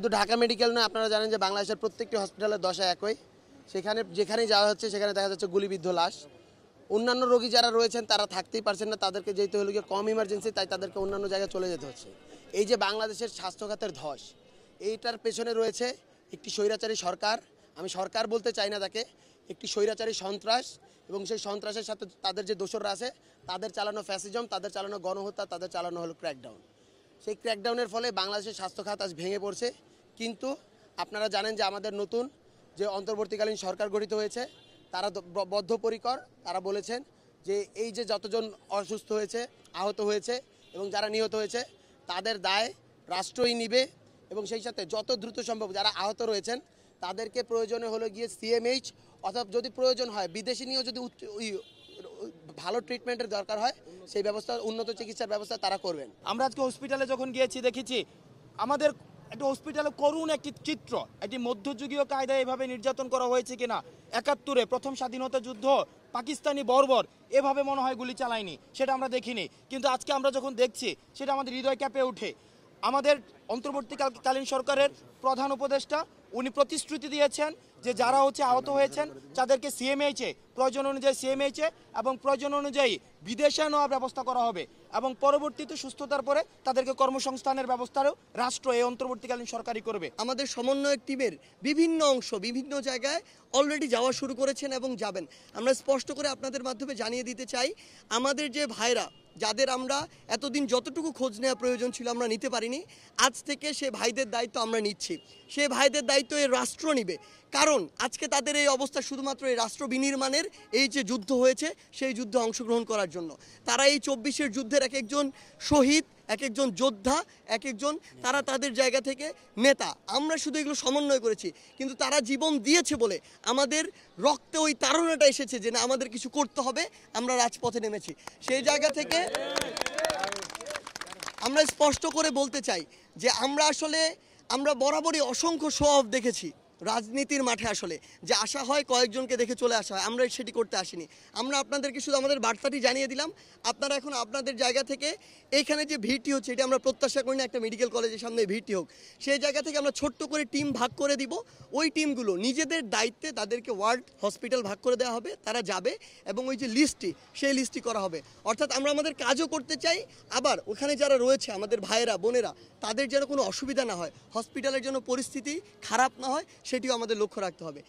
শুধু ঢাকা মেডিকেল নয়, আপনারা জানেন যে বাংলাদেশের প্রত্যেকটি হসপিটালের দশা একই। সেখানে যেখানেই যাওয়া হচ্ছে সেখানে দেখা যাচ্ছে গুলিবিদ্ধ লাশ। অন্যান্য রোগী যারা রয়েছেন তারা থাকতেই পারছেন না, তাদেরকে যেহেতু হলো গিয়ে কম ইমার্জেন্সি, তাই তাদেরকে অন্যান্য জায়গায় চলে যেতে হচ্ছে। এই যে বাংলাদেশের স্বাস্থ্যখাতের ধস, এইটার পেছনে রয়েছে একটি স্বৈরাচারী সরকার। আমি সরকার বলতে চাই না তাকে, একটি স্বৈরাচারী সন্ত্রাস, এবং সেই সন্ত্রাসের সাথে তাদের যে দোসররা আছে তাদের চালানো ফ্যাসিজম, তাদের চালানো গণহত্যা, তাদের চালানো হলো ক্র্যাকডাউন। সেই ক্র্যাকডাউনের ফলে বাংলাদেশের স্বাস্থ্যখাত আজ ভেঙে পড়ছে। কিন্তু আপনারা জানেন যে আমাদের নতুন যে অন্তর্বর্তীকালীন সরকার গঠিত হয়েছে তারা বদ্ধপরিকর। তারা বলেছেন যে এই যে যতজন অসুস্থ হয়েছে, আহত হয়েছে এবং যারা নিহত হয়েছে তাদের দায় রাষ্ট্রই নিবে, এবং সেই সাথে যত দ্রুত সম্ভব যারা আহত রয়েছেন তাদেরকে প্রয়োজনে হলো গিয়ে সিএমএইচ অথবা যদি প্রয়োজন হয় বিদেশি নিয়েও যদি ভালো ট্রিটমেন্টের দরকার হয় সেই ব্যবস্থা, উন্নত চিকিৎসার ব্যবস্থা তারা করবেন। আমরা আজকে হসপিটালে যখন গিয়েছি দেখেছি আমাদের একটা হসপিটালে করুণ একটি চিত্র, একটি মধ্যযুগীয় কায়দায় এভাবে নির্যাতন করা হয়েছে কিনা। ৭১-এ প্রথম স্বাধীনতা যুদ্ধ পাকিস্তানি বর্বর এভাবে মনে হয় গুলি চালায়নি, সেটা আমরা দেখিনি। কিন্তু আজকে আমরা যখন দেখছি সেটা আমাদের হৃদয় কেঁপে ওঠে। আমাদের অন্তর্বর্তীকালীন সরকারের প্রধান উপদেষ্টা উনি প্রতিশ্রুতি দিয়েছেন যে যারা আহত হয়েছেন তাদেরকে সিএমএইচে প্রয়োজন অনুযায়ী সিএমএইচে এবং প্রয়োজন অনুযায়ী বিদেশে নেওয়ার ব্যবস্থা করা হবে, এবং পরবর্তীতে সুস্থতার পরে তাদেরকে কর্মসংস্থানের ব্যবস্থাও রাষ্ট্র এই অন্তর্বর্তীকালীন সরকারই করবে। আমাদের সমন্বয়ক টিমের বিভিন্ন অংশ বিভিন্ন জায়গায় অলরেডি যাওয়া শুরু করেছেন এবং যাবেন। আমরা স্পষ্ট করে আপনাদের মাধ্যমে জানিয়ে দিতে চাই, আমাদের যে ভাইরা যাদের আমরা এতদিন যতটুকু খোঁজ নেওয়া প্রয়োজন ছিল আমরা নিতে পারিনি, আজ থেকে সে ভাইদের দায়িত্ব আমরা নিচ্ছি। সে ভাইদের দায়িত্ব এই রাষ্ট্র নিবে, কারণ আজকে তাদের এই অবস্থা শুধুমাত্র এই রাষ্ট্র বিনির্মাণের এই যে যুদ্ধ হয়েছে সেই যুদ্ধে অংশগ্রহণ করার জন্য। তারা এই ২৪-এর যুদ্ধের এক একজন শহীদ, এক একজন যোদ্ধা, এক একজন তারা তাদের জায়গা থেকে নেতা। আমরা শুধু এগুলো সমন্বয় করেছি, কিন্তু তারা জীবন দিয়েছে বলে আমাদের রক্তে ওই তাড়নাটা এসেছে যে না আমাদের কিছু করতে হবে, আমরা রাজপথে নেমেছি। সেই জায়গা থেকে আমরা স্পষ্ট করে বলতে চাই যে আমরা বরাবরই অসংখ্য শো অফ দেখেছি রাজনীতির মাঠে। আসলে যে আশা হয় কয়েকজনকে দেখে চলে আসা হয়, আমরা সেটি করতে আসিনি। আমরা আপনাদেরকে শুধু আমাদের বার্তাটি জানিয়ে দিলাম। আপনারা এখন আপনাদের জায়গা থেকে এইখানে যে ভিড়টি হচ্ছে এটি আমরা প্রত্যাশা করি না একটা মেডিকেল কলেজের সামনে ভিড়টি হোক। সেই জায়গা থেকে আমরা ছোট্ট করে টিম ভাগ করে দিব। ওই টিমগুলো নিজেদের দায়িত্বে তাদেরকে ওয়ার্ড হসপিটাল ভাগ করে দেওয়া হবে, তারা যাবে এবং ওই যে লিস্টটি সেই লিস্টটি করা হবে। অর্থাৎ আমরা আমাদের কাজও করতে চাই, আবার ওখানে যারা রয়েছে আমাদের ভাইয়েরা বোনেরা তাদের যেন কোনো অসুবিধা না হয়, হসপিটালের জন্য পরিস্থিতি খারাপ না হয় সেটিও আমাদের লক্ষ্য রাখতে হবে।